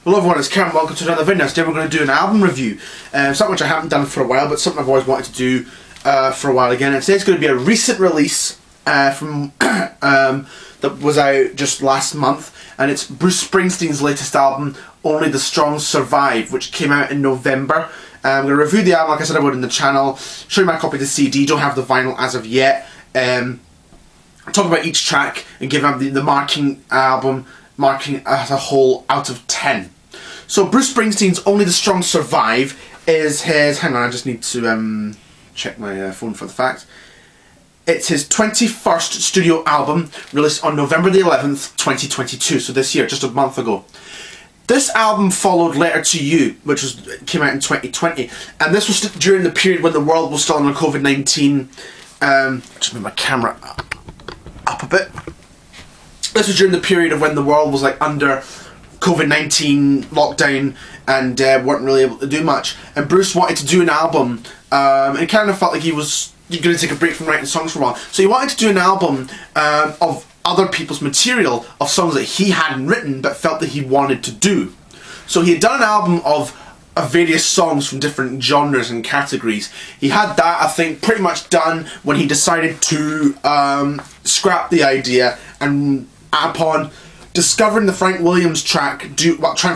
Hello everyone, it's Karen, welcome to another video. Today we're going to do an album review. Something which I haven't done for a while, but something I've always wanted to do for a while again. And today's going to be a recent release from that was out just last month, and it's Bruce Springsteen's latest album, Only the Strong Survive, which came out in November. I'm going to review the album like I said I would in the channel, show you my copy of the CD, don't have the vinyl as of yet, talk about each track and give them the marking as a whole out of 10. So Bruce Springsteen's Only the Strong Survive is his, hang on I just need to check my phone for the fact. It's his 21st studio album, released on November the 11th, 2022, so this year, just a month ago. This album followed Letter to You, which came out in 2020, and this was during the period when the world was still under COVID-19. Just move my camera up a bit. This was during the period of when the world was like under COVID-19 lockdown and weren't really able to do much. And Bruce wanted to do an album. It kind of felt like he was going to take a break from writing songs for a while. So he wanted to do an album of other people's material, of songs that he hadn't written but felt that he wanted to do. So he had done an album of various songs from different genres and categories. He had that, I think, pretty much done when he decided to scrap the idea, and upon discovering the Frank Wilson track, the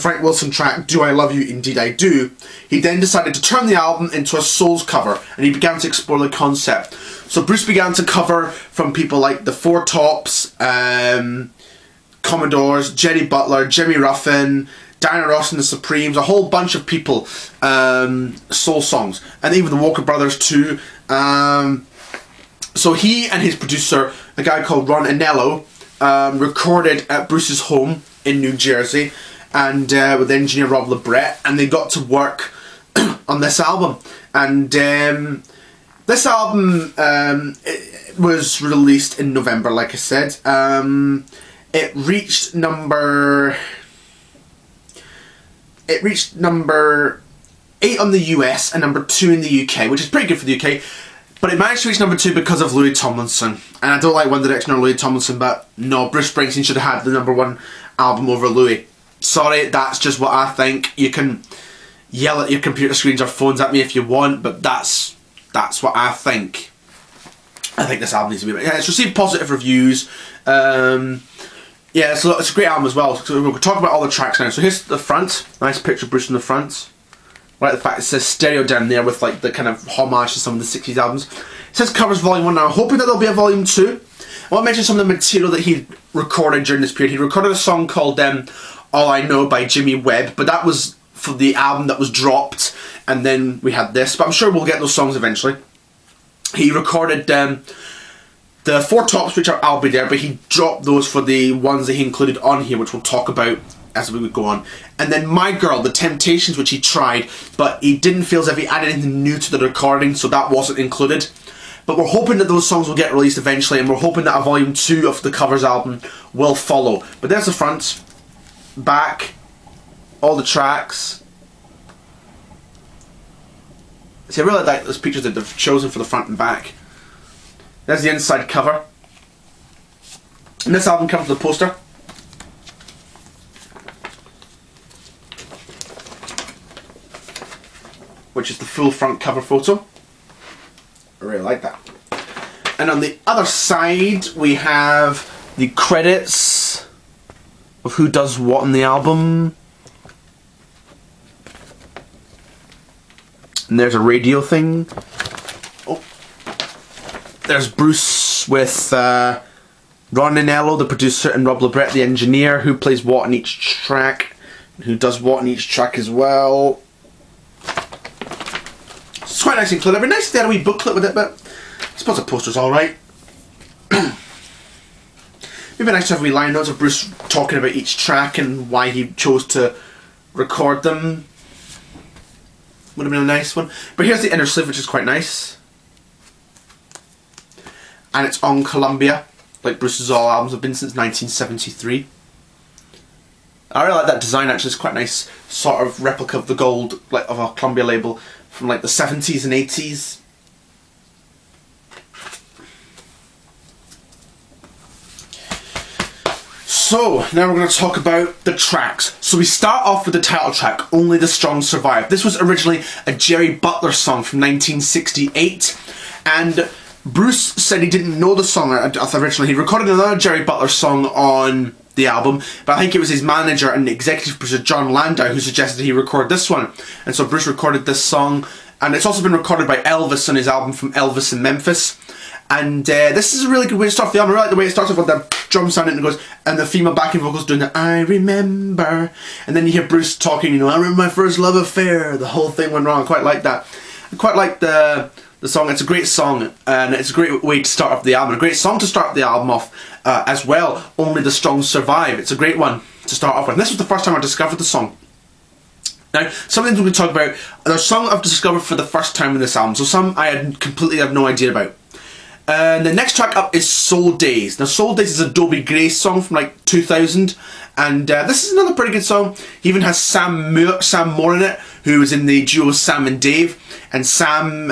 Frank Wilson track, Do I Love You, Indeed I Do, he then decided to turn the album into a Souls cover, and he began to explore the concept. So Bruce began to cover from people like the Four Tops, Commodores, Jerry Butler, Jimmy Ruffin, Diana Ross and the Supremes, a whole bunch of people, soul songs, and even the Walker Brothers too. So he and his producer, a guy called Ron Anello, recorded at Bruce's home in New Jersey, and with engineer Rob Lebret, and they got to work on this album. And this album it was released in November, like I said. It reached number 8 on the US and number 2 in the UK, which is pretty good for the UK. But it managed to reach number 2 because of Louis Tomlinson. And I don't like One Direction or Louis Tomlinson, but no, Bruce Springsteen should have had the number 1 album over Louis. Sorry, that's just what I think. You can yell at your computer screens or phones at me if you want, but that's what I think. I think this album needs to be... Yeah, it's received positive reviews. Yeah, so it's a great album as well. So we'll talk about all the tracks now. So here's the front. Nice picture of Bruce in the front. I like the fact it says stereo down there with like the kind of homage to some of the 60s albums. It says covers volume 1 now. I'm hoping that there'll be a volume 2. I want to mention some of the material that he recorded during this period. He recorded a song called All I Know by Jimmy Webb, but that was for the album that was dropped, and then we had this. But I'm sure we'll get those songs eventually. He recorded the Four Tops, which I'll be there, but he dropped those for the ones that he included on here, which we'll talk about as we would go on. And then My Girl, The Temptations, which he tried, but he didn't feel as if he added anything new to the recording, so that wasn't included. But we're hoping that those songs will get released eventually, and we're hoping that a volume 2 of the covers album will follow. But there's the front, back, all the tracks. See, I really like those pictures that they've chosen for the front and back. There's the inside cover. And this album comes with a poster. Which is the full front cover photo. I really like that. And on the other side we have the credits of who does what on the album. And there's a radio thing. Oh. There's Bruce with Ron Anello, the producer, and Rob Lebret, the engineer, who plays what in each track, and who does what in each track as well. It's quite nice included. It'd be nice if they had a wee booklet with it, but I suppose the poster's alright. It'd be nice to have a wee line notes of Bruce talking about each track and why he chose to record them. Would have been a nice one. But here's the inner sleeve, which is quite nice. And it's on Columbia, like Bruce's all albums have been since 1973. I really like that design actually. It's quite a nice sort of replica of the gold, like of a Columbia label from like the 70s and 80s. So, now we're going to talk about the tracks. So we start off with the title track, Only the Strong Survive. This was originally a Jerry Butler song from 1968, and Bruce said he didn't know the song originally. He recorded another Jerry Butler song on the album, but I think it was his manager and executive producer John Landau who suggested he record this one. And so Bruce recorded this song, and it's also been recorded by Elvis on his album From Elvis in Memphis. And this is a really good way to start off the album. I really like the way it starts off with the drum sound and it goes, and the female backing vocals doing the I remember, and then you hear Bruce talking, I remember my first love affair, the whole thing went wrong. I quite like that. I quite like the song. It's a great song, and it's a great way to start off the album. A great song to start the album off as well. Only the Strong Survive. It's a great one to start off with. And this was the first time I discovered the song. Now, some things we're going to talk about. There's some I've discovered for the first time in this album, so some I completely had no idea about. The next track up is Soul Days. Now, Soul Days is a Dobie Gray song from like 2000, and this is another pretty good song. He even has Sam Moore in it, who was in the duo Sam and Dave, and Sam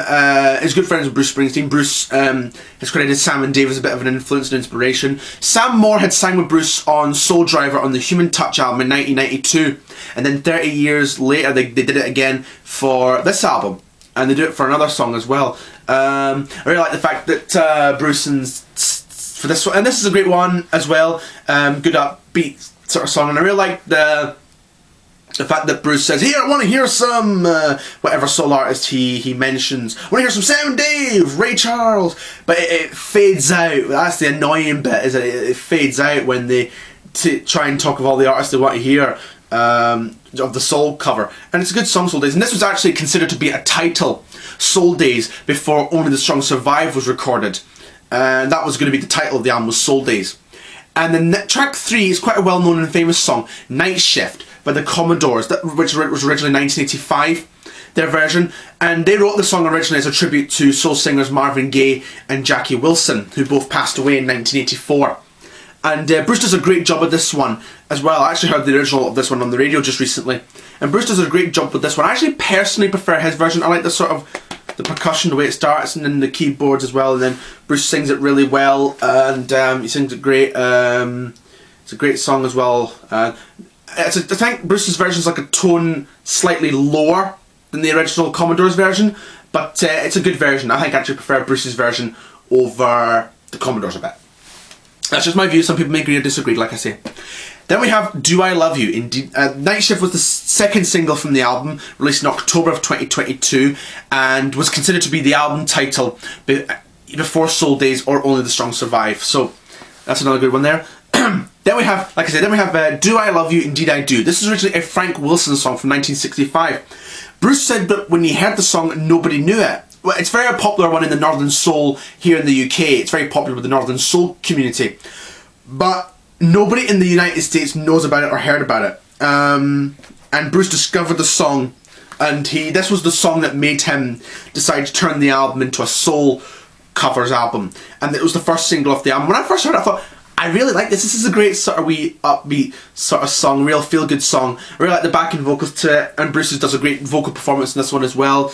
is good friends with Bruce Springsteen. Bruce has credited Sam and Dave as a bit of an influence and inspiration. Sam Moore had sang with Bruce on Soul Driver on the Human Touch album in 1992, and then 30 years later they did it again for this album. And they do it for another song as well. I really like the fact that Bruce and for this one, and this is a great one as well. Good upbeat sort of song, and I really like the fact that Bruce says, "Here, I want to hear some whatever soul artist he mentions. I want to hear some Sam and Dave, Ray Charles." But it fades out. That's the annoying bit, is that it fades out when they try and talk of all the artists they want to hear. Of the Soul cover, and it's a good song, Soul Days, and this was actually considered to be a title, Soul Days, before Only the Strong Survive was recorded, and that was going to be the title of the album, was Soul Days. And then track 3 is quite a well-known and famous song, Night Shift, by the Commodores, which was originally 1985, their version, and they wrote the song originally as a tribute to soul singers Marvin Gaye and Jackie Wilson, who both passed away in 1984. And Bruce does a great job with this one as well. I actually heard the original of this one on the radio just recently, and Bruce does a great job with this one. I actually personally prefer his version. I like the sort of the percussion, the way it starts, and then the keyboards as well, and then Bruce sings it really well, and he sings it great. It's a great song as well. I think Bruce's version is like a tone slightly lower than the original Commodore's version, but it's a good version. I think I actually prefer Bruce's version over the Commodore's a bit. That's just my view. Some people may agree or disagree, like I say. Then we have Do I Love You. Night Shift was the second single from the album, released in October of 2022, and was considered to be the album title before Soul Days or Only the Strong Survive. So that's another good one there. Then we have, like I said, Do I Love You, Indeed I Do. This is originally a Frank Wilson song from 1965. Bruce said that when he heard the song, nobody knew it. Well, it's a very popular one in the Northern Soul here in the UK. It's very popular with the Northern Soul community. But nobody in the United States knows about it or heard about it. And Bruce discovered the song, and this was the song that made him decide to turn the album into a soul covers album. And it was the first single off the album. When I first heard it, I thought, I really like this. This is a great sort of wee upbeat sort of song, real feel-good song. I really like the backing vocals to it, and Bruce does a great vocal performance in this one as well.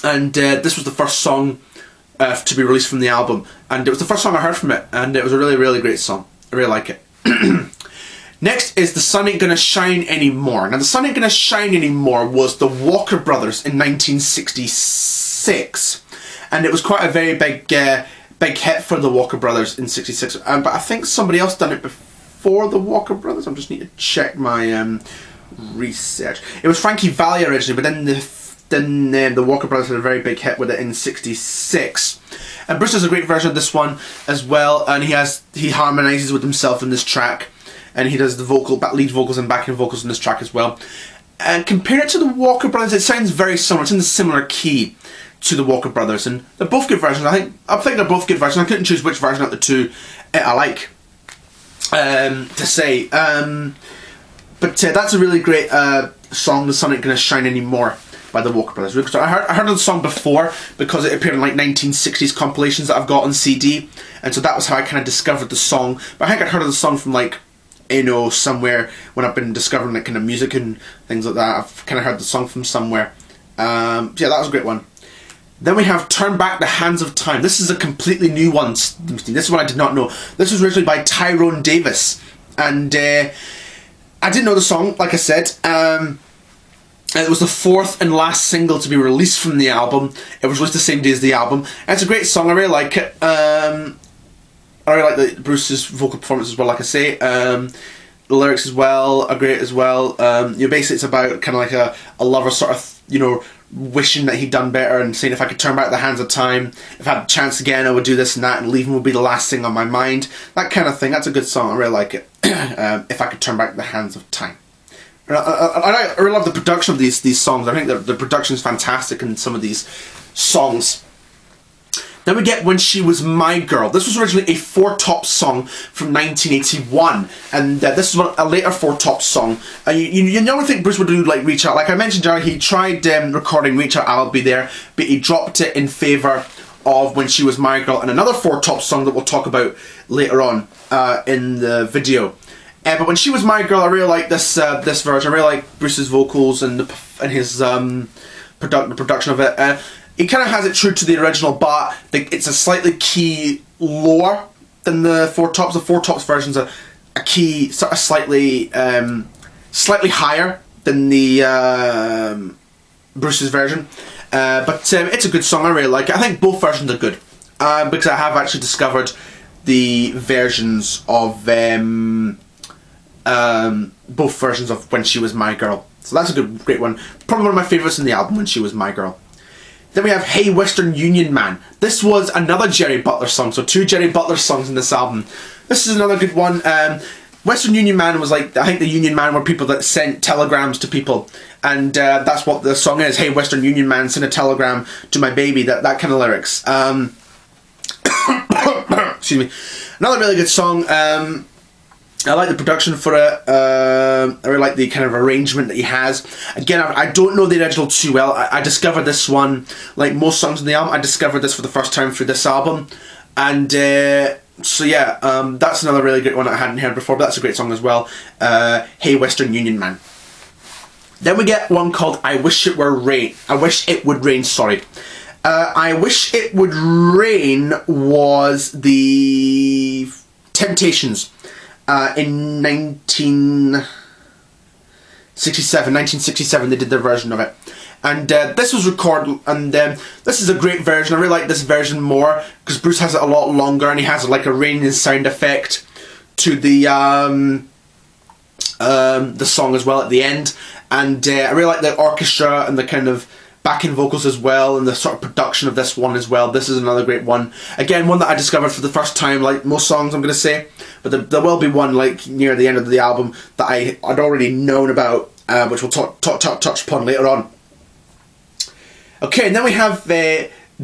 And this was the first song to be released from the album, and it was the first song I heard from it, and it was a really, really great song. I really like it. Next is The Sun Ain't Gonna Shine Anymore. Now, The Sun Ain't Gonna Shine Anymore was the Walker Brothers in 1966, and it was quite a very big hit for the Walker Brothers in '66. But I think somebody else done it before the Walker Brothers. I just need to check my research. It was Frankie Valli originally, but then the Walker Brothers had a very big hit with it in '66. And Bruce has a great version of this one as well, and he harmonises with himself in this track, and he does the lead vocals and backing vocals in this track as well. And compared it to the Walker Brothers, it sounds very similar. It's in a similar key to the Walker Brothers, and they're both good versions. I think they're both good versions. I couldn't choose which version out of the two I like to say. But that's a really great song, The Sun Ain't Gonna Shine Anymore, by the Walker Brothers. I heard of the song before because it appeared in like 1960s compilations that I've got on CD, and so that was how I kind of discovered the song. But I think I'd heard of the song from like, somewhere when I've been discovering like kind of music and things like that. I've kind of heard the song from somewhere. Yeah, that was a great one. Then we have Turn Back the Hands of Time. This is a completely new one. This is one I did not know. This was originally by Tyrone Davis. And I didn't know the song, like I said. It was the fourth and last single to be released from the album. It was released the same day as the album. And it's a great song. I really like it. I really like Bruce's vocal performance as well, like I say. The lyrics as well are great as well. Basically it's about kind of like a lover sort of, wishing that he'd done better and saying, if I could turn back the hands of time, if I had a chance again, I would do this and that, and leaving would be the last thing on my mind. That kind of thing. That's a good song. I really like it. If I could turn back the hands of time. I really love the production of these songs. I think the production is fantastic in some of these songs. Then we get When She Was My Girl. This was originally a Four Top song from 1981, and this is a later Four Top song. You never think Bruce would do like Reach Out. Like I mentioned earlier, he tried recording Reach Out, I'll Be There, but he dropped it in favour of When She Was My Girl and another Four Top song that we'll talk about later on in the video. But When She Was My Girl, I really like this version. I really like Bruce's vocals and his production of it. He kind of has it true to the original, but it's a slightly key lower than the Four Tops. The Four Tops version's a key sort of slightly higher than the Bruce's version. But it's a good song. I really like it. I think both versions are good because I have actually discovered the versions of both versions of When She Was My Girl. So that's a great one. Probably one of my favourites in the album, When She Was My Girl. Then we have Hey Western Union Man. This was another Jerry Butler song, so two Jerry Butler songs in this album. This is another good one. Western Union Man was like, I think the Union Man were people that sent telegrams to people, and that's what the song is. Hey Western Union Man, send a telegram to my baby. That kind of lyrics. Excuse me. Another really good song. I like the production for it. I really like the kind of arrangement that he has. Again, I don't know the original too well. I discovered this one, like most songs in the album, I discovered this for the first time through this album. And so yeah, that's another really good one that I hadn't heard before, but that's a great song as well. Hey Western Union Man. Then we get one called I Wish It Were Rain. I Wish It Would Rain, sorry. I Wish It Would Rain was the Temptations. In 1967 they did their version of it, and this was recorded, and this is a great version. I really like this version more because Bruce has it a lot longer and he has like a raining sound effect to the song as well at the end, and I really like the orchestra and the kind of backing vocals as well, and the sort of production of this one as well. This is another great one. Again, one that I discovered for the first time, like most songs I'm going to say, but there will be one like near the end of the album that I'd already known about, which we'll touch upon later on. Okay, and then we have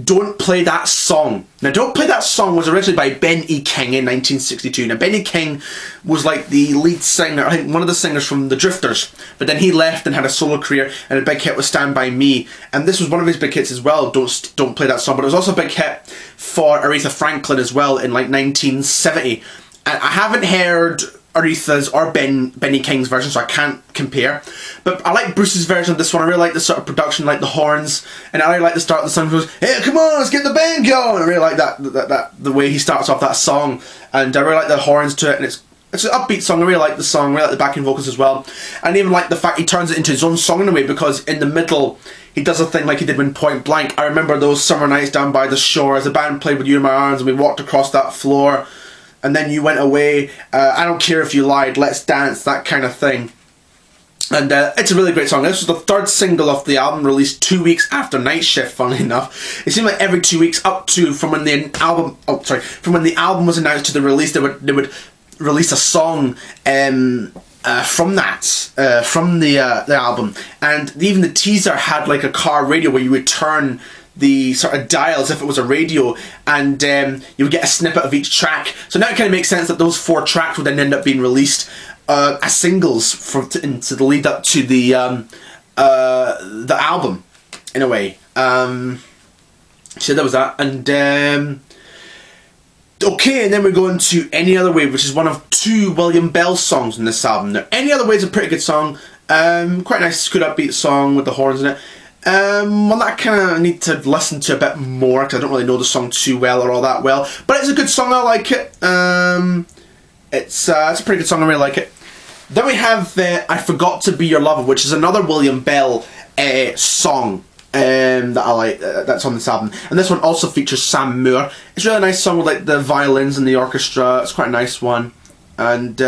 Don't Play That Song. Now, Don't Play That Song was originally by Ben E. King in 1962. Now, Ben E. King was like the lead singer, I think one of the singers from The Drifters, but then he left and had a solo career, and a big hit was Stand By Me, and this was one of his big hits as well, Don't Play That Song, but it was also a big hit for Aretha Franklin as well in like 1970. And I haven't heard Aretha's or Benny King's version, so I can't compare. But I like Bruce's version of this one. I really like the sort of production, like the horns, and I really like the start of the song. He goes, "Hey, come on, let's get the band going!" I really like that the way he starts off that song, and I really like the horns to it. And it's an upbeat song. I really like the song. I really like the backing vocals as well, and even like the fact he turns it into his own song in a way, because in the middle he does a thing like he did when Point Blank. I remember those summer nights down by the shore as the band played With You in My Arms, and we walked across that floor. And then you went away, I don't care if you lied, let's dance, that kind of thing. And it's a really great song. This was the third single of the album, released 2 weeks after Night Shift, funnily enough. It seemed like every 2 weeks up to, from when the album was announced to the release, they would release a song from the album. And even the teaser had like a car radio where you would turn the sort of dial as if it was a radio, and you would get a snippet of each track. So now it kind of makes sense that those 4 tracks would then end up being released as singles into the lead up to the album, in a way. So there was that, and okay, and then we're going to Any Other Way, which is one of 2 William Bell songs in this album. Now, Any Other Way is a pretty good song, quite a nice, good upbeat song with the horns in it. One that I kind of need to listen to a bit more because I don't really know the song too well or all that well. But it's a good song. I like it. It's a pretty good song. I really like it. Then we have I Forgot to Be Your Lover, which is another William Bell song that I like. That's on this album. And this one also features Sam Moore. It's a really nice song with like the violins and the orchestra. It's quite a nice one. And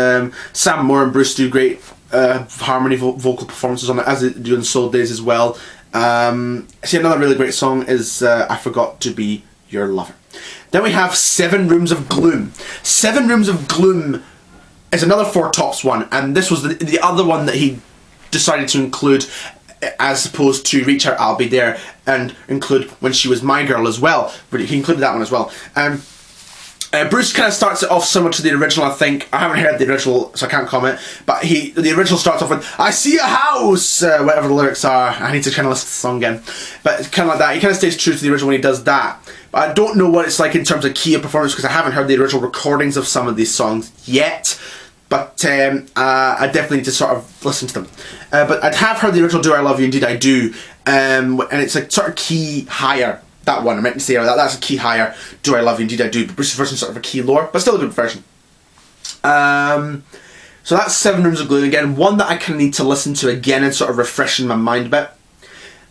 Sam Moore and Bruce do great harmony vocal performances on it, as they do in Soul Days as well. See, another really great song is I Forgot to Be Your Lover. Then we have Seven Rooms of Gloom. Seven Rooms of Gloom is another Four Tops one, and this was the other one that he decided to include as opposed to Reach Out I'll Be There, and include When She Was My Girl as well. But he included that one as well. Bruce kind of starts it off similar to the original, I think. I haven't heard the original, so I can't comment. But the original starts off with, I see a house, whatever the lyrics are. I need to kind of listen to the song again. But it's kind of like that. He kind of stays true to the original when he does that. But I don't know what it's like in terms of key of performance, because I haven't heard the original recordings of some of these songs yet. But I definitely need to sort of listen to them. But I have heard the original Do I Love You, Indeed I Do. And it's like sort of key higher. That one, I meant to say that's a key higher. Do I Love You, Indeed I Do. But Bruce's version is sort of a key lower, but still a good version. So that's Seven Rooms of Gloom. Again, one that I kind of need to listen to again and sort of refreshing my mind a bit.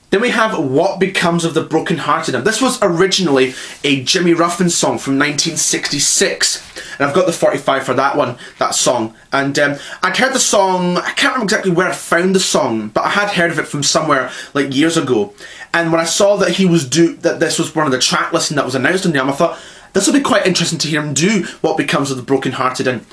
Then we have What Becomes of the Broken Hearted. Now, this was originally a Jimmy Ruffin song from 1966. And I've got the 45 for that one, that song. And I'd heard the song, I can't remember exactly where I found the song, but I had heard of it from somewhere like years ago. And when I saw that that this was one of the track listing that was announced on the album, I thought, this will be quite interesting to hear him do What Becomes of the Broken Hearted. And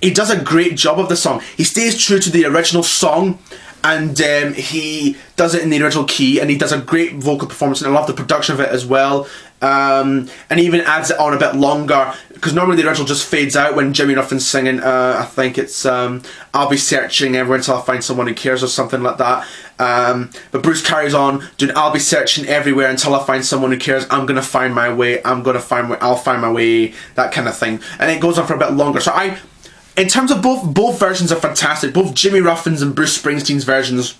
he does a great job of the song. He stays true to the original song, and he does it in the original key, and he does a great vocal performance, and I love the production of it as well. And he even adds it on a bit longer, because normally the original just fades out when Jimmy Ruffin's singing. I think it's I'll be searching everywhere until I find someone who cares, or something like that. But Bruce carries on doing I'll be searching everywhere until I find someone who cares. I'm gonna find my way. I'll find my way. That kind of thing, and it goes on for a bit longer. So in terms of both versions are fantastic. Both Jimmy Ruffin's and Bruce Springsteen's versions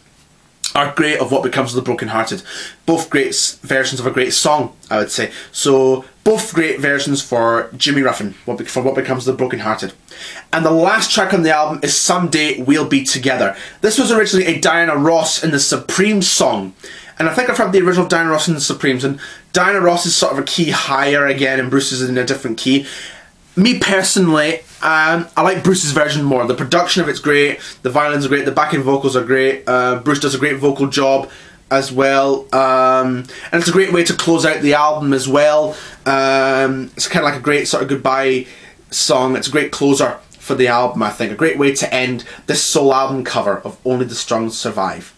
are great of What Becomes of the Broken Hearted. Both great versions of a great song, I would say. So both great versions for Jimmy Ruffin, for What Becomes of the Broken Hearted. And the last track on the album is Someday We'll Be Together. This was originally a Diana Ross and the Supremes song. And I think I've heard the original Diana Ross and the Supremes, and Diana Ross is sort of a key higher again, and Bruce is in a different key. Me personally, I like Bruce's version more. The production of it's great, the violins are great, the backing vocals are great, Bruce does a great vocal job as well, and it's a great way to close out the album as well. It's kind of like a great sort of goodbye song. It's a great closer for the album, I think. A great way to end this sole album cover of Only the Strong Survive.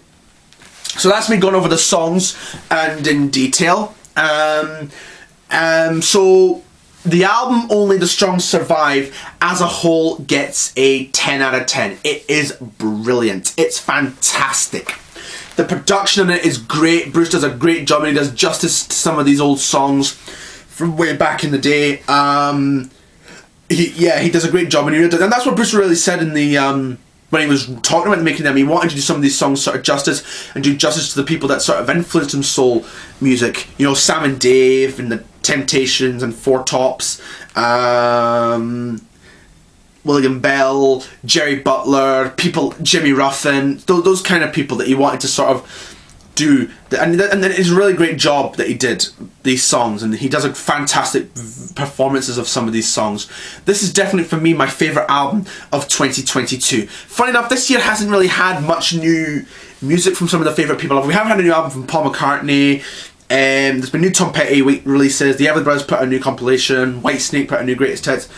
So that's me going over the songs and in detail. So the album Only the Strong Survive as a whole gets a 10 out of 10. It is brilliant. It's fantastic. The production on it is great. Bruce does a great job, and he does justice to some of these old songs from way back in the day. He does a great job, and that's what Bruce really said in the when he was talking about making them. He wanted to do some of these songs sort of justice, and do justice to the people that sort of influenced him soul music. You know, Sam and Dave and the Temptations and Four Tops, William Bell, Jerry Butler, Jimmy Ruffin, those kind of people that he wanted to sort of do. And it's a really great job that he did these songs, and he does a fantastic performances of some of these songs. This is definitely for me my favourite album of 2022. Funny enough, this year hasn't really had much new music from some of the favourite people. We haven't had a new album from Paul McCartney. There's been new Tom Petty releases. The Everly Brothers put out a new compilation. Whitesnake put out a new Greatest Hits.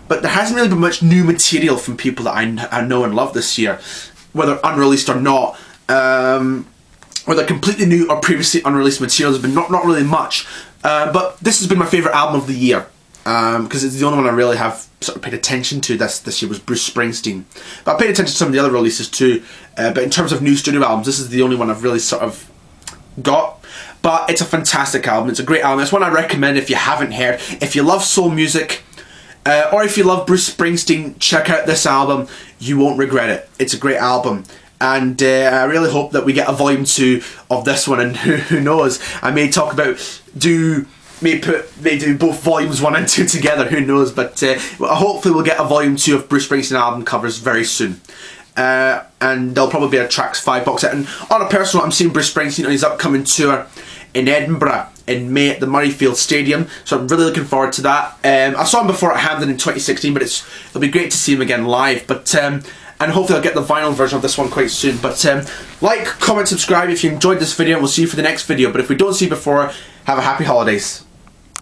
But there hasn't really been much new material from people that I know and love this year, whether unreleased or not. Whether completely new or previously unreleased material has been not really much. But this has been my favourite album of the year, because it's the only one I really have sort of paid attention to this year was Bruce Springsteen. But I paid attention to some of the other releases too. But in terms of new studio albums, this is the only one I've really sort of got. But it's a fantastic album. It's a great album. It's one I recommend if you haven't heard. If you love soul music, or if you love Bruce Springsteen, check out this album. You won't regret it. It's a great album. and I really hope that we get a volume 2 of this one, and who knows, I may talk about may do both volumes 1 and 2 together, who knows, but hopefully we'll get a volume 2 of Bruce Springsteen album covers very soon. And there'll probably be a Tracks 5 box set. And on a personal note, I'm seeing Bruce Springsteen on his upcoming tour in Edinburgh in May at the Murrayfield Stadium, so I'm really looking forward to that. I saw him before at Hampden in 2016, but it'll be great to see him again live. But and hopefully I'll get the vinyl version of this one quite soon. But like, comment, subscribe if you enjoyed this video, and we'll see you for the next video. But if we don't see you before, have a happy holidays.